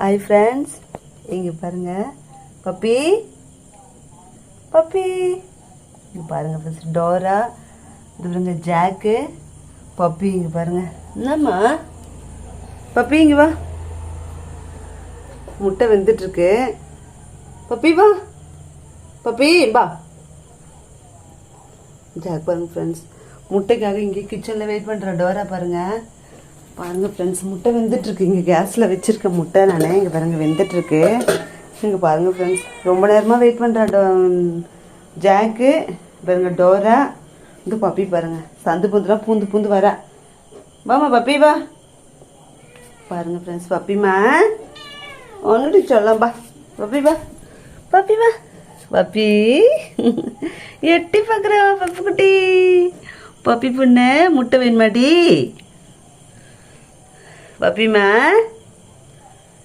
Hi friends, இங்கே பாருங்கள் puppy puppy இங்கே பாருங்கள் ஃப்ரெண்ட்ஸ், டோரா இது பாருங்க, ஜாக்கு பப்பி இங்கே பாருங்கள். என்னம்மா பப்பி இங்கே வா, முட்டை வெந்துட்டுருக்கு. பப்பி வா, பப்பி வா. ஜாக் பாருங்கள் ஃப்ரெண்ட்ஸ், முட்டைக்காக இங்கே கிச்சனில் வெயிட் பண்ணுற டோரா பாருங்கள். பாருங்கள் ஃப்ரெண்ட்ஸ், முட்டை வெந்துட்டுருக்கு. இங்கே கேஸில் வச்சுருக்க முட்டை நான் இங்கே பாருங்கள் வெந்துட்டுருக்கு. இங்கே பாருங்கள் ஃப்ரெண்ட்ஸ், ரொம்ப நேரமாக வெயிட் பண்ணுற ஜாக்கு பாருங்கள், டோரா இங்கே பப்பி பாருங்கள், சந்து பூந்துலாம் பூந்து பூந்து வரா. வாமா பப்பி வா. பாருங்கள் ஃப்ரெண்ட்ஸ், பப்பிமா ஒன்றுடி சொல்லம்பா. பப்பி வா, பப்பி வா, பப்பி எட்டி பார்க்குறா பப்பி குட்டி. பப்பி பொண்ணு முட்டை வேணுமாடி பப்பிமா?